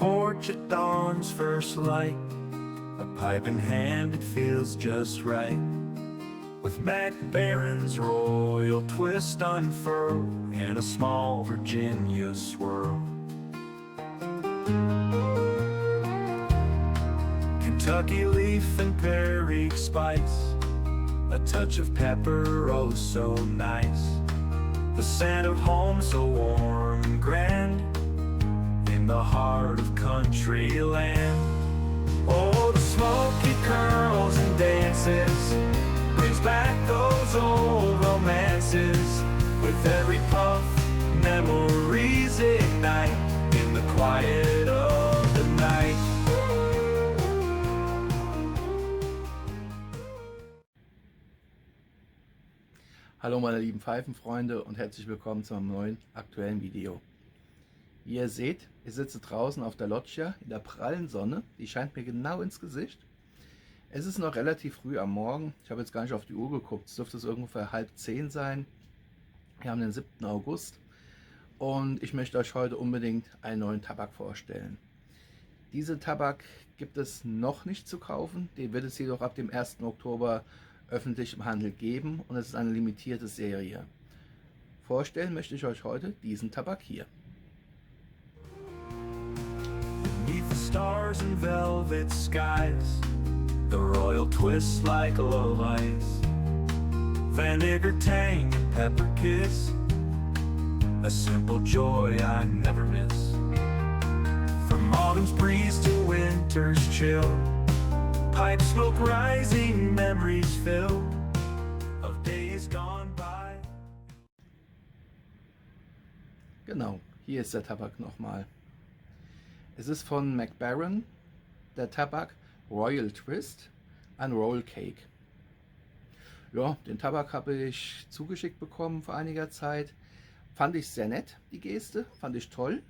porch at dawn's first light. A pipe in hand, it feels just right. With Mac Baron's royal twist unfurled and a small Virginia swirl. Kentucky leaf and Perique spice, a touch of pepper, oh so nice. The scent of home so warm and grand, in the heart of country land. Oh, the smoky curls and dances brings back those old romances. With every puff, memories ignite in the quiet of the night. Hallo meine lieben Pfeifenfreunde und herzlich willkommen zu einem neuen aktuellen Video. Wie ihr seht, ich sitze draußen auf der Loggia in der prallen Sonne, die scheint mir genau ins Gesicht. Es ist noch relativ früh am Morgen, ich habe jetzt gar nicht auf die Uhr geguckt, es dürfte ungefähr 9:30 sein. Wir haben den 7. August und ich möchte euch heute unbedingt einen neuen Tabak vorstellen. Diese Tabak gibt es noch nicht zu kaufen, den wird es jedoch ab dem 1. Oktober öffentlich im Handel geben und es ist eine limitierte Serie. Vorstellen möchte ich euch heute diesen Tabak hier. Beneath the stars and velvet skies, the royal twist like lullabies. Vinegar tang and pepper kiss, a simple joy I never miss. From autumn's breeze to winter's chill, pipe smoke rising, memories fill of days gone by. Genau, hier ist der Tabak nochmal. Es ist von Mac Baren, der Tabak Royal Twist, ein Roll Cake. Ja, den Tabak habe ich zugeschickt bekommen vor einiger Zeit. Fand ich sehr nett, die Geste, fand ich toll.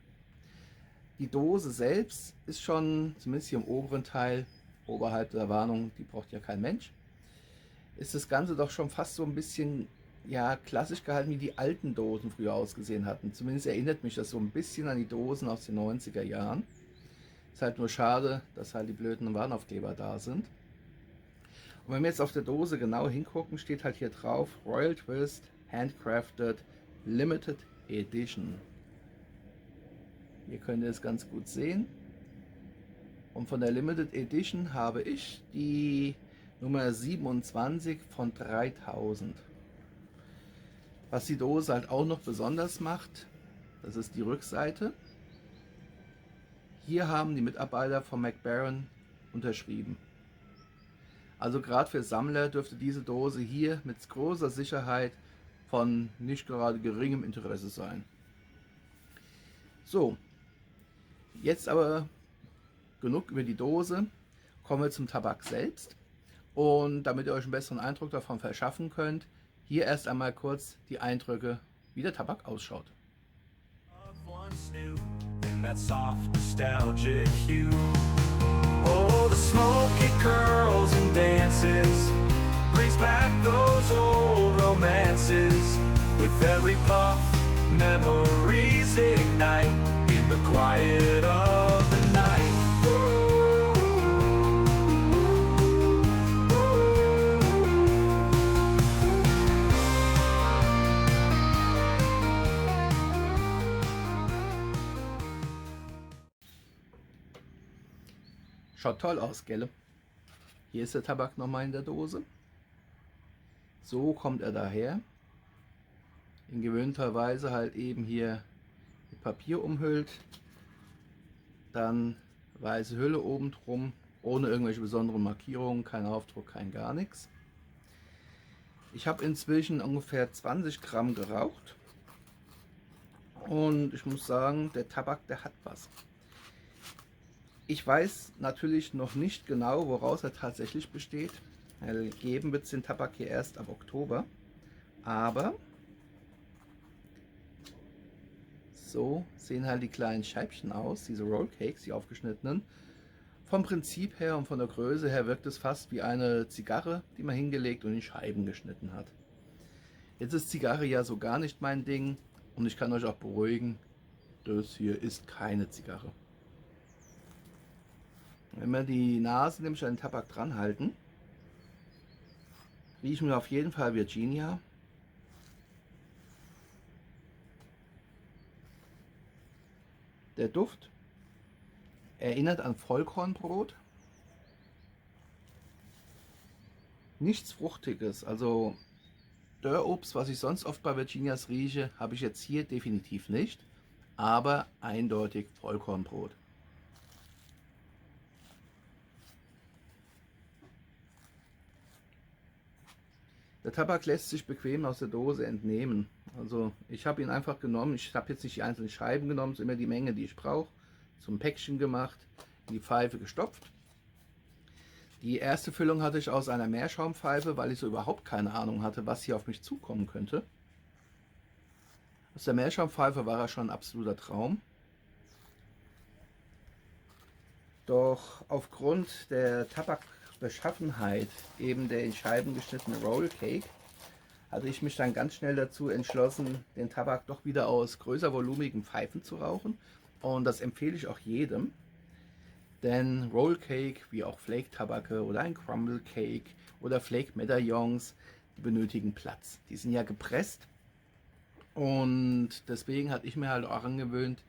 Die Dose selbst ist schon, zumindest hier im oberen Teil, oberhalb der Warnung, die braucht ja kein Mensch, ist das Ganze doch schon fast so ein bisschen ja, klassisch gehalten, wie die alten Dosen früher ausgesehen hatten. Zumindest erinnert mich das so ein bisschen an die Dosen aus den 90er Jahren. Ist halt nur schade, dass halt die blöden Warnaufkleber da sind. Und wenn wir jetzt auf der Dose genau hingucken, steht halt hier drauf Royal Twist Handcrafted Limited Edition. Hier könnt ihr es ganz gut sehen. Und von der Limited Edition habe ich die Nummer 27 von 3000. Was die Dose halt auch noch besonders macht, das ist die Rückseite. Hier haben die Mitarbeiter von Mac Baren unterschrieben. Also gerade für Sammler dürfte diese Dose hier mit großer Sicherheit von nicht gerade geringem Interesse sein. So, jetzt aber genug über die Dose, kommen wir zum Tabak selbst. Und damit ihr euch einen besseren Eindruck davon verschaffen könnt, hier erst einmal kurz die Eindrücke, wie der Tabak ausschaut. That soft nostalgic hue. Oh, the smoky curls and dances brings back those old romances. With every puff, memories ignite in the quiet of the night. Schaut toll aus, gell? Hier ist der Tabak nochmal in der Dose. So kommt er daher. In gewöhnter Weise halt eben hier mit Papier umhüllt. Dann weiße Hülle oben drum, ohne irgendwelche besonderen Markierungen, kein Aufdruck, kein gar nichts. Ich habe inzwischen ungefähr 20 Gramm geraucht. Und ich muss sagen, der Tabak, der hat was. Ich weiß natürlich noch nicht genau, woraus er tatsächlich besteht. Geben wird es den Tabak hier erst ab Oktober. Aber so sehen halt die kleinen Scheibchen aus, diese Rollcakes, die aufgeschnittenen. Vom Prinzip her und von der Größe her wirkt es fast wie eine Zigarre, die man hingelegt und in Scheiben geschnitten hat. Jetzt ist Zigarre ja so gar nicht mein Ding und ich kann euch auch beruhigen, das hier ist keine Zigarre. Wenn wir die Nase nämlich an den Tabak dran halten, riechen wir auf jeden Fall Virginia. Der Duft erinnert an Vollkornbrot. Nichts Fruchtiges, also Dörrobst, was ich sonst oft bei Virginias rieche, habe ich jetzt hier definitiv nicht, aber eindeutig Vollkornbrot. Der Tabak lässt sich bequem aus der Dose entnehmen. Also ich habe ihn einfach genommen, ich habe jetzt nicht die einzelnen Scheiben genommen, sondern immer die Menge, die ich brauche, zum Päckchen gemacht, in die Pfeife gestopft. Die erste Füllung hatte ich aus einer Meerschaumpfeife, weil ich so überhaupt keine Ahnung hatte, was hier auf mich zukommen könnte. Aus der Meerschaumpfeife war er schon ein absoluter Traum. Doch aufgrund der Tabakbeschaffenheit, eben der in Scheiben geschnittene Roll Cake, hatte ich mich dann ganz schnell dazu entschlossen, den Tabak doch wieder aus größer volumigen Pfeifen zu rauchen. Und das empfehle ich auch jedem. Denn Roll Cake, wie auch Flake Tabake oder ein Crumble Cake oder Flake Medaillons, die benötigen Platz. Die sind ja gepresst. Und deswegen hatte ich mir halt auch angewöhnt,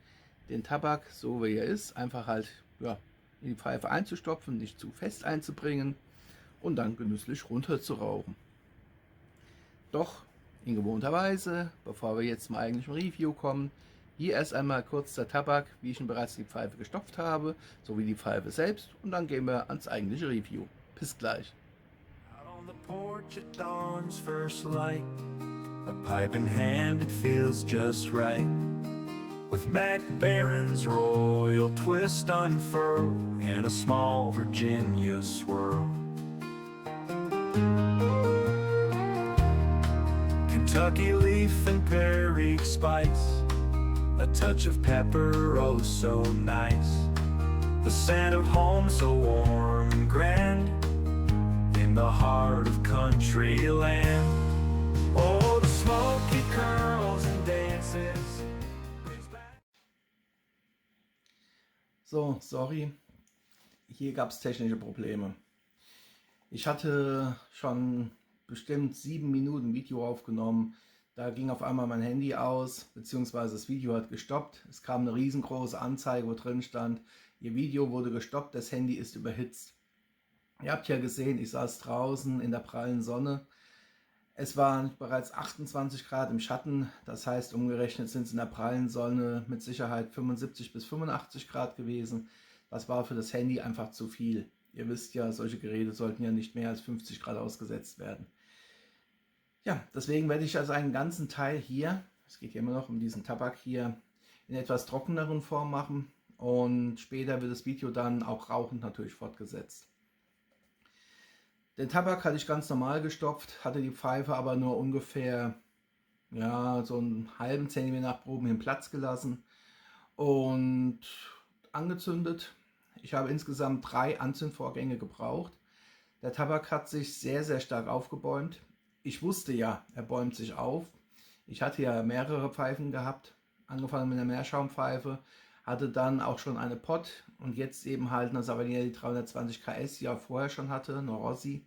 den Tabak, so wie er ist, einfach halt ja, in die Pfeife einzustopfen, nicht zu fest einzubringen und dann genüsslich runter zu rauchen. Doch in gewohnter Weise, bevor wir jetzt zum eigentlichen Review kommen, hier erst einmal kurz der Tabak, wie ich ihn bereits in die Pfeife gestopft habe, sowie die Pfeife selbst und dann gehen wir ans eigentliche Review. Bis gleich. Out on the porch at dawn's first light, a pipe in hand, it feels just right. With Mac Baron's royal twist unfurled and a small Virginia swirl. Kentucky leaf and Perry spice, a touch of pepper, oh so nice. The scent of home so warm and grand, in the heart of country land. Oh, the smoky curls and dances. So, sorry, hier gab es technische Probleme. Ich hatte schon bestimmt 7 Minuten Video aufgenommen. Da ging auf einmal mein Handy aus, beziehungsweise das Video hat gestoppt. Es kam eine riesengroße Anzeige, wo drin stand, Ihr Video wurde gestoppt, das Handy ist überhitzt. Ihr habt ja gesehen, ich saß draußen in der prallen Sonne. Es waren bereits 28 Grad im Schatten, das heißt umgerechnet sind es in der prallen Sonne mit Sicherheit 75 bis 85 Grad gewesen. Das war für das Handy einfach zu viel. Ihr wisst ja, solche Geräte sollten ja nicht mehr als 50 Grad ausgesetzt werden. Ja, deswegen werde ich also einen ganzen Teil hier, es geht hier immer noch um diesen Tabak hier, in etwas trockeneren Form machen und später wird das Video dann auch rauchend natürlich fortgesetzt. Den Tabak hatte ich ganz normal gestopft, hatte die Pfeife aber nur ungefähr ja, so einen halben Zentimeter nach oben hin Platz gelassen und angezündet. Ich habe insgesamt 3 Anzündvorgänge gebraucht. Der Tabak hat sich sehr, sehr stark aufgebäumt. Ich wusste ja, er bäumt sich auf. Ich hatte ja mehrere Pfeifen gehabt, angefangen mit einer Meerschaumpfeife, hatte dann auch schon eine Pot und jetzt eben halt eine Savanilla, die 320 KS, die ich auch vorher schon hatte, eine Rossi.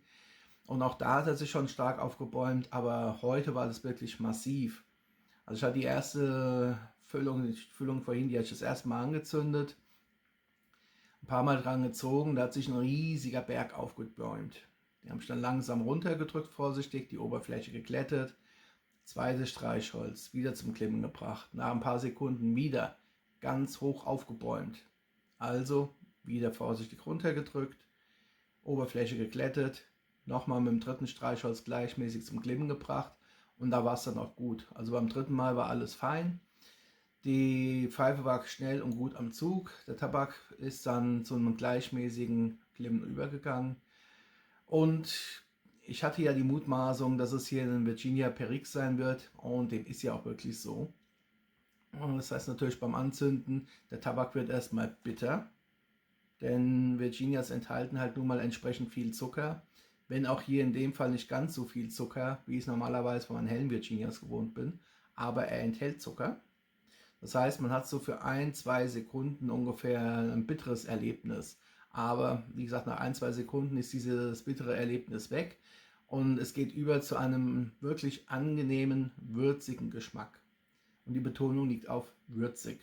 Und auch da hat er sich schon stark aufgebäumt, aber heute war das wirklich massiv. Also ich hatte die erste Füllung, die Füllung vorhin, die hatte ich das erste Mal angezündet, ein paar Mal dran gezogen, da hat sich ein riesiger Berg aufgebäumt. Die haben ich dann langsam runtergedrückt, vorsichtig, die Oberfläche geglättet. Zweites Streichholz, wieder zum Klimmen gebracht. Nach ein paar Sekunden wieder ganz hoch aufgebäumt. Also wieder vorsichtig runtergedrückt, Oberfläche geglättet, nochmal mit dem dritten Streichholz gleichmäßig zum Klimmen gebracht und da war es dann auch gut. Also beim dritten Mal war alles fein. Die Pfeife war schnell und gut am Zug. Der Tabak ist dann zu einem gleichmäßigen Klimmen übergegangen. Und ich hatte ja die Mutmaßung, dass es hier ein Virginia Perique sein wird und dem ist ja auch wirklich so. Und das heißt natürlich beim Anzünden, der Tabak wird erstmal bitter, denn Virginias enthalten halt nun mal entsprechend viel Zucker, wenn auch hier in dem Fall nicht ganz so viel Zucker, wie ich es normalerweise von meinen hellen Virginias gewohnt bin, aber er enthält Zucker. Das heißt, man hat so für 1-2 Sekunden ungefähr ein bitteres Erlebnis. Aber wie gesagt, nach 1, 2 Sekunden ist dieses bittere Erlebnis weg und es geht über zu einem wirklich angenehmen, würzigen Geschmack. Und die Betonung liegt auf würzig.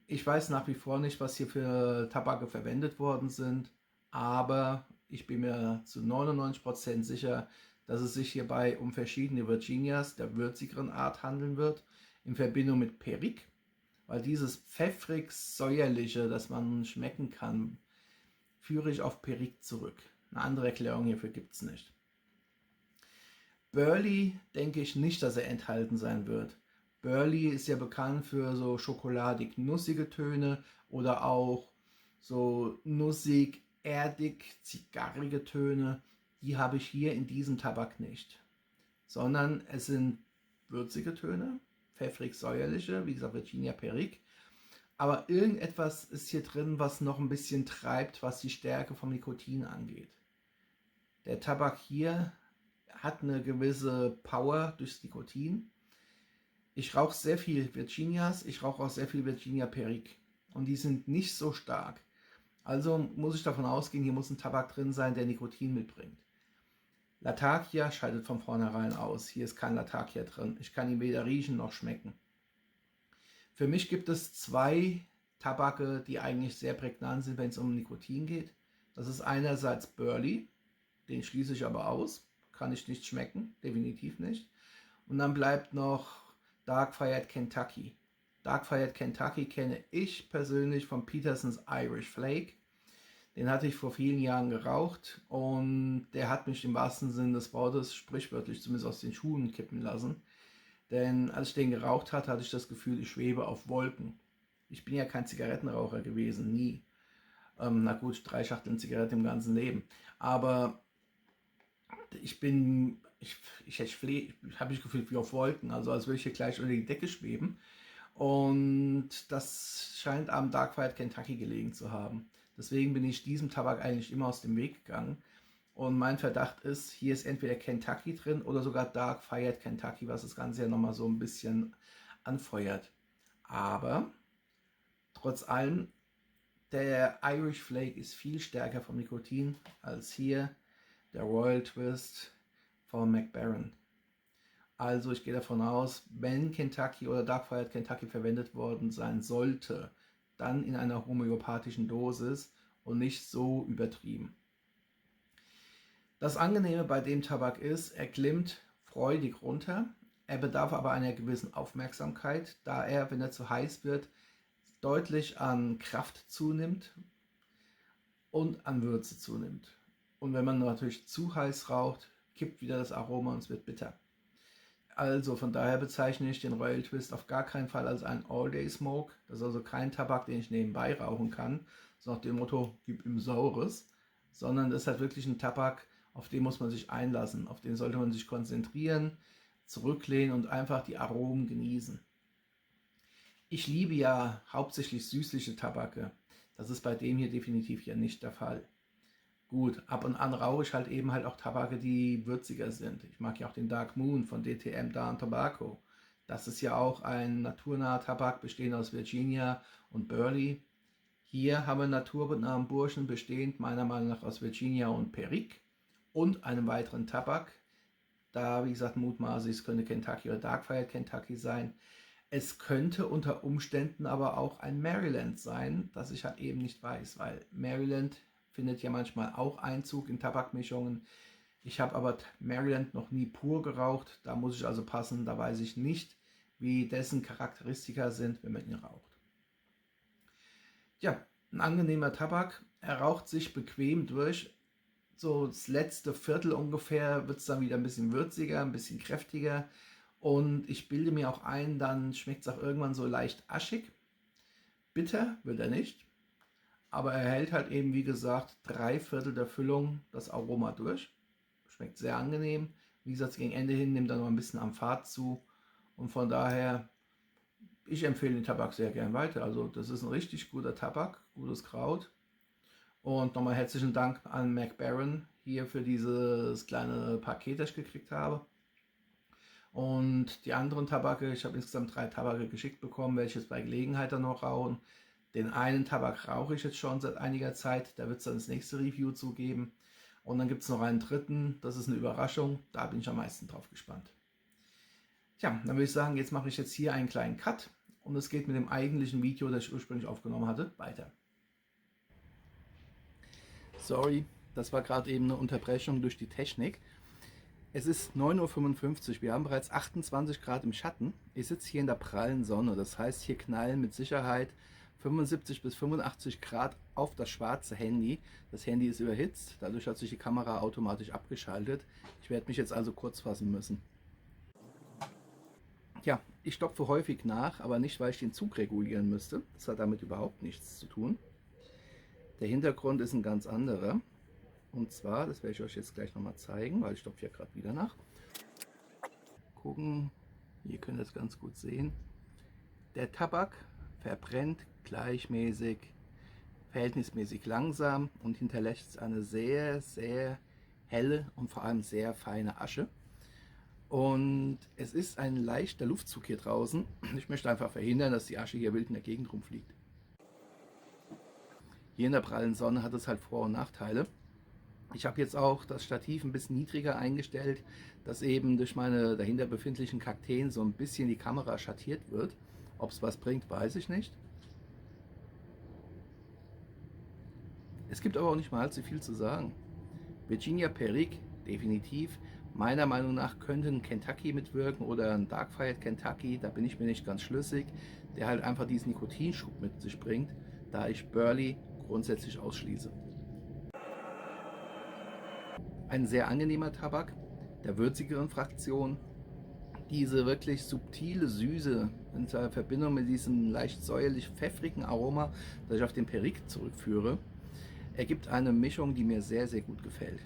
Ich weiß nach wie vor nicht, was hier für Tabake verwendet worden sind, aber ich bin mir zu 99% sicher, dass es sich hierbei um verschiedene Virginias der würzigeren Art handeln wird, in Verbindung mit Perique, weil dieses pfeffrig-säuerliche, das man schmecken kann, führe ich auf Perique zurück. Eine andere Erklärung hierfür gibt es nicht. Burley denke ich nicht, dass er enthalten sein wird. Burley ist ja bekannt für so schokoladig-nussige Töne oder auch so nussig, erdig, zigarrige Töne. Die habe ich hier in diesem Tabak nicht. Sondern es sind würzige Töne, pfeffrig-säuerliche, wie gesagt Virginia Perique. Aber irgendetwas ist hier drin, was noch ein bisschen treibt, was die Stärke vom Nikotin angeht. Der Tabak hier hat eine gewisse Power durchs Nikotin. Ich rauche sehr viel Virginias, ich rauche auch sehr viel Virginia Perique und die sind nicht so stark. Also muss ich davon ausgehen, hier muss ein Tabak drin sein, der Nikotin mitbringt. Latakia scheidet von vornherein aus. Hier ist kein Latakia drin. Ich kann ihn weder riechen noch schmecken. Für mich gibt es 2 Tabake, die eigentlich sehr prägnant sind, wenn es um Nikotin geht. Das ist einerseits Burley, den schließe ich aber aus. Kann ich nicht schmecken, definitiv nicht. Und dann bleibt noch Dark Fired Kentucky. Dark Fired Kentucky kenne ich persönlich von Petersons Irish Flake. Den hatte ich vor vielen Jahren geraucht und der hat mich im wahrsten Sinne des Wortes sprichwörtlich zumindest aus den Schuhen kippen lassen. Denn als ich den geraucht hatte, hatte ich das Gefühl, ich schwebe auf Wolken. Ich bin ja kein Zigarettenraucher gewesen, nie. Na gut, 3 Schachteln Zigaretten im ganzen Leben. Aber ich habe mich gefühlt wie auf Wolken, also als würde ich hier gleich unter die Decke schweben. Und das scheint am Dark Fired Kentucky gelegen zu haben. Deswegen bin ich diesem Tabak eigentlich immer aus dem Weg gegangen. Und mein Verdacht ist, hier ist entweder Kentucky drin oder sogar Dark Fired Kentucky, was das Ganze ja nochmal so ein bisschen anfeuert. Aber trotz allem, der Irish Flake ist viel stärker vom Nikotin als hier der Royal Twist von Mac Baren. Also ich gehe davon aus, wenn Kentucky oder Dark Fired Kentucky verwendet worden sein sollte, dann in einer homöopathischen Dosis und nicht so übertrieben. Das Angenehme bei dem Tabak ist, er glimmt freudig runter, er bedarf aber einer gewissen Aufmerksamkeit, da er, wenn er zu heiß wird, deutlich an Kraft zunimmt und an Würze zunimmt. Und wenn man natürlich zu heiß raucht, kippt wieder das Aroma und es wird bitter. Also von daher bezeichne ich den Royal Twist auf gar keinen Fall als einen All-Day-Smoke. Das ist also kein Tabak, den ich nebenbei rauchen kann, so nach dem Motto, gib ihm Saures, sondern das ist halt wirklich ein Tabak, auf den muss man sich einlassen, auf den sollte man sich konzentrieren, zurücklehnen und einfach die Aromen genießen. Ich liebe ja hauptsächlich süßliche Tabake. Das ist bei dem hier definitiv ja nicht der Fall. Gut, ab und an rauche ich halt eben auch Tabake, die würziger sind. Ich mag ja auch den Dark Moon von DTM Dawn Tobacco. Das ist ja auch ein naturnaher Tabak, bestehend aus Virginia und Burley. Hier haben wir einen naturnahen Burschen, bestehend meiner Meinung nach aus Virginia und Perique und einem weiteren Tabak. Da, wie gesagt, mutmaße ich, es könnte Kentucky oder Dark Fired Kentucky sein. Es könnte unter Umständen aber auch ein Maryland sein, das ich halt eben nicht weiß, weil Maryland findet ja manchmal auch Einzug in Tabakmischungen. Ich habe aber Maryland noch nie pur geraucht, da muss ich also passen, da weiß ich nicht, wie dessen Charakteristika sind, wenn man ihn raucht. Ja, ein angenehmer Tabak, er raucht sich bequem durch. So das letzte Viertel ungefähr wird es dann wieder ein bisschen würziger, ein bisschen kräftiger. Und ich bilde mir auch ein, dann schmeckt es auch irgendwann so leicht aschig. Bitter wird er nicht, aber er hält halt eben, wie gesagt, 3/4 der Füllung das Aroma durch. Schmeckt sehr angenehm. Wie gesagt, gegen Ende hin nimmt er noch ein bisschen am Fad zu. Und von daher, ich empfehle den Tabak sehr gern weiter. Also das ist ein richtig guter Tabak, gutes Kraut. Und nochmal herzlichen Dank an Mac Baren hier für dieses kleine Paket, das ich gekriegt habe. Und die anderen Tabake, ich habe insgesamt 3 Tabake geschickt bekommen, welche jetzt bei Gelegenheit dann noch rauchen. Den einen Tabak rauche ich jetzt schon seit einiger Zeit, da wird es dann das nächste Review zu geben. Und dann gibt es noch einen dritten, das ist eine Überraschung, da bin ich am meisten drauf gespannt. Tja, dann würde ich sagen, jetzt mache ich jetzt hier einen kleinen Cut und es geht mit dem eigentlichen Video, das ich ursprünglich aufgenommen hatte, weiter. Sorry, das war gerade eben eine Unterbrechung durch die Technik. Es ist 9:55 Uhr, wir haben bereits 28 Grad im Schatten. Ich sitze hier in der prallen Sonne, das heißt, hier knallen mit Sicherheit 75 bis 85 Grad auf das schwarze Handy. Das Handy ist überhitzt, dadurch hat sich die Kamera automatisch abgeschaltet. Ich werde mich jetzt also kurz fassen müssen. Ja, ich stopfe häufig nach, aber nicht, weil ich den Zug regulieren müsste. Das hat damit überhaupt nichts zu tun. Der Hintergrund ist ein ganz anderer. Und zwar, das werde ich euch jetzt gleich nochmal zeigen, weil ich stopfe ja gerade wieder nach. Gucken, hier könnt ihr es ganz gut sehen. Der Tabak verbrennt gleichmäßig, verhältnismäßig langsam und hinterlässt eine sehr, sehr helle und vor allem sehr feine Asche. Und es ist ein leichter Luftzug hier draußen. Ich möchte einfach verhindern, dass die Asche hier wild in der Gegend rumfliegt. Hier in der prallen Sonne hat es halt Vor- und Nachteile. Ich habe jetzt auch das Stativ ein bisschen niedriger eingestellt, dass eben durch meine dahinter befindlichen Kakteen so ein bisschen die Kamera schattiert wird. Ob es was bringt, weiß ich nicht. Es gibt aber auch nicht mal allzu viel zu sagen. Virginia Perique, definitiv. Meiner Meinung nach könnte ein Kentucky mitwirken oder ein Dark Fired Kentucky, da bin ich mir nicht ganz schlüssig, der halt einfach diesen Nikotinschub mit sich bringt, da ich Burley grundsätzlich ausschließe. Ein sehr angenehmer Tabak, der würzigeren Fraktion. Diese wirklich subtile Süße in Verbindung mit diesem leicht säuerlich-pfeffrigen Aroma, das ich auf den Perique zurückführe, ergibt eine Mischung, die mir sehr, sehr gut gefällt.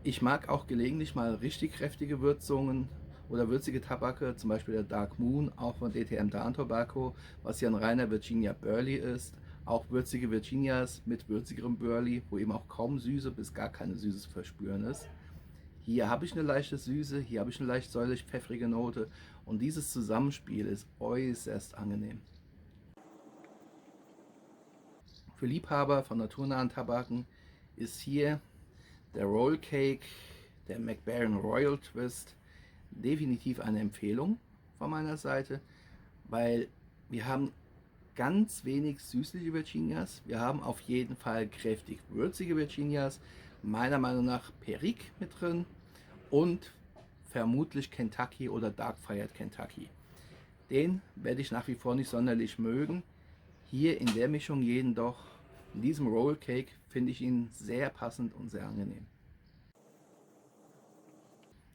Ich mag auch gelegentlich mal richtig kräftige Würzungen oder würzige Tabake, zum Beispiel der Dark Moon, auch von DTM Dawn Tobacco, was ja ein reiner Virginia Burley ist. Auch würzige Virginias mit würzigerem Burley, wo eben auch kaum Süße bis gar keine Süße zu verspüren ist. Hier habe ich eine leichte Süße, hier habe ich eine leicht säuerlich-pfeffrige Note und dieses Zusammenspiel ist äußerst angenehm. Für Liebhaber von naturnahen Tabaken ist hier der Roll Cake, der Mac Baren Royal Twist, definitiv eine Empfehlung von meiner Seite, weil wir haben ganz wenig süßliche Virginias, wir haben auf jeden Fall kräftig würzige Virginias, meiner Meinung nach Perique mit drin und vermutlich Kentucky oder Dark Fired Kentucky. Den werde ich nach wie vor nicht sonderlich mögen. Hier in der Mischung jedoch, in diesem Roll Cake, finde ich ihn sehr passend und sehr angenehm.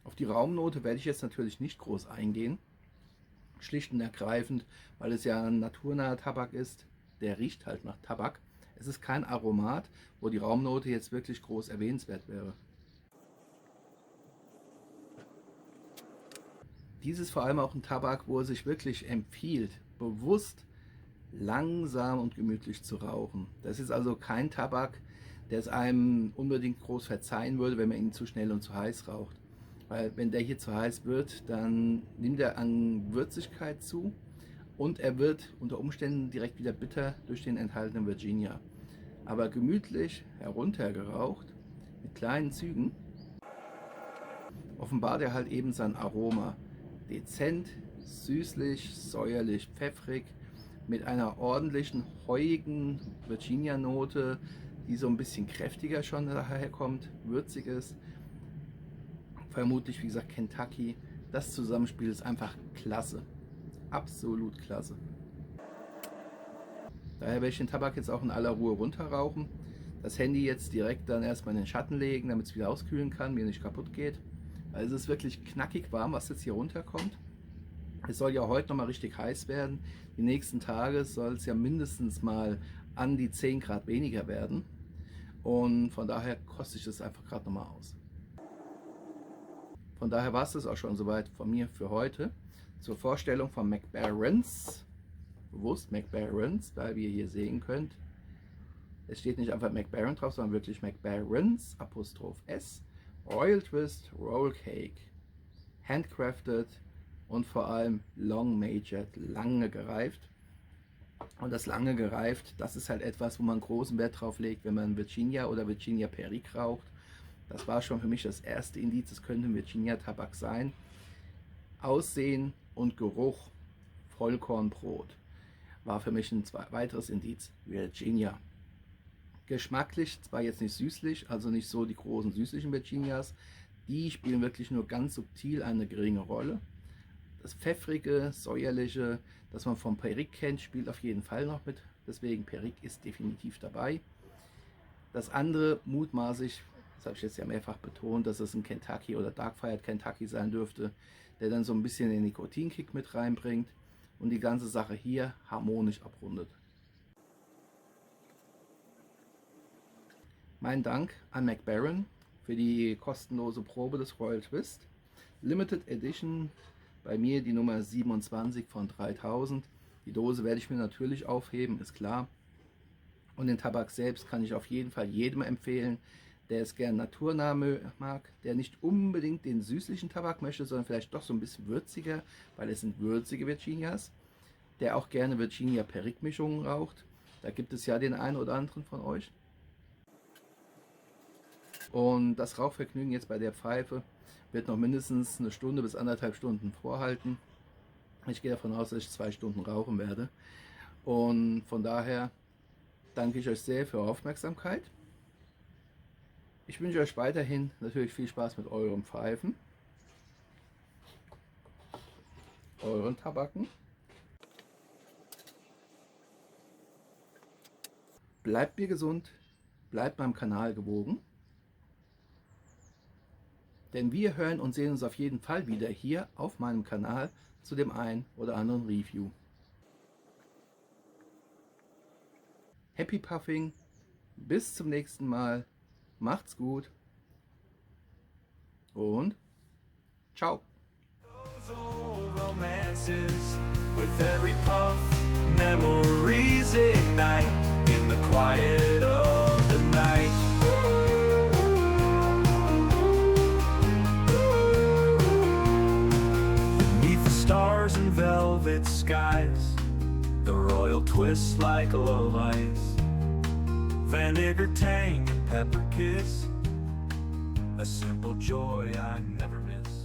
Auf die Raumnote werde ich jetzt natürlich nicht groß eingehen. Schlicht und ergreifend, weil es ja ein naturnaher Tabak ist, der riecht halt nach Tabak. Es ist kein Aromat, wo die Raumnote jetzt wirklich groß erwähnenswert wäre. Dies ist vor allem auch ein Tabak, wo es sich wirklich empfiehlt, bewusst langsam und gemütlich zu rauchen. Das ist also kein Tabak, der es einem unbedingt groß verzeihen würde, wenn man ihn zu schnell und zu heiß raucht. Weil wenn der hier zu heiß wird, dann nimmt er an Würzigkeit zu und er wird unter Umständen direkt wieder bitter durch den enthaltenen Virginia. Aber gemütlich heruntergeraucht, mit kleinen Zügen, offenbart er halt eben sein Aroma. Dezent, süßlich, säuerlich, pfeffrig, mit einer ordentlichen, heuigen Virginia-Note, die so ein bisschen kräftiger schon daherkommt, würzig ist. Vermutlich, wie gesagt, Kentucky. Das Zusammenspiel ist einfach klasse. Absolut klasse. Daher werde ich den Tabak jetzt auch in aller Ruhe runterrauchen. Das Handy jetzt direkt dann erstmal in den Schatten legen, damit es wieder auskühlen kann, mir nicht kaputt geht. Weil es ist wirklich knackig warm, was jetzt hier runterkommt. Es soll ja heute nochmal richtig heiß werden. Die nächsten Tage soll es ja mindestens mal an die 10 Grad weniger werden. Und von daher koste ich das einfach gerade nochmal aus. Von daher war es das auch schon soweit von mir für heute. Zur Vorstellung von Mac Baren's. Bewusst Mac Baren's, weil wie ihr hier sehen könnt, es steht nicht einfach Mac Baren drauf, sondern wirklich Mac Baren's '(S) Royal Twist Roll Cake. Handcrafted und vor allem long majored, lange gereift. und das lange gereift, das ist halt etwas, wo man großen Wert drauf legt, wenn man Virginia oder Virginia Perique raucht. Das war schon für mich das erste Indiz, es könnte ein Virginia Tabak sein. Aussehen und Geruch, Vollkornbrot, war für mich ein weiteres Indiz, Virginia. Geschmacklich zwar jetzt nicht süßlich, also nicht so die großen süßlichen Virginias, die spielen wirklich nur ganz subtil eine geringe Rolle. Das pfeffrige, säuerliche, das man vom Perique kennt, spielt auf jeden Fall noch mit, deswegen Perique ist definitiv dabei. Das andere mutmaßlich, das habe ich jetzt ja mehrfach betont, dass es ein Kentucky oder Dark Fired Kentucky sein dürfte, der dann so ein bisschen den Nikotinkick mit reinbringt und die ganze Sache hier harmonisch abrundet. Mein Dank an Mac Baren für die kostenlose Probe des Royal Twist. Limited Edition, bei mir die Nummer 27 von 3000. Die Dose werde ich mir natürlich aufheben, ist klar. Und den Tabak selbst kann ich auf jeden Fall jedem empfehlen, der es gern naturnah mag, der nicht unbedingt den süßlichen Tabak möchte, sondern vielleicht doch so ein bisschen würziger, weil es sind würzige Virginias, der auch gerne Virginia Perique Mischungen raucht. Da gibt es ja den einen oder anderen von euch. Und das Rauchvergnügen jetzt bei der Pfeife wird noch mindestens eine Stunde bis 1,5 Stunden vorhalten. Ich gehe davon aus, dass ich 2 Stunden rauchen werde. Und von daher danke ich euch sehr für eure Aufmerksamkeit. Ich wünsche euch weiterhin natürlich viel Spaß mit euren Pfeifen, euren Tabaken. Bleibt mir gesund, bleibt meinem Kanal gewogen. Denn wir hören und sehen uns auf jeden Fall wieder hier auf meinem Kanal zu dem einen oder anderen Review. Happy Puffing, bis zum nächsten Mal, macht's gut und ciao. Those old romances, with every puff, memories ignite in the quiet of the night. Beneath the stars and velvet skies, the royal twist like lullabies, vinegar tang and pepper kiss, a simple joy I never miss.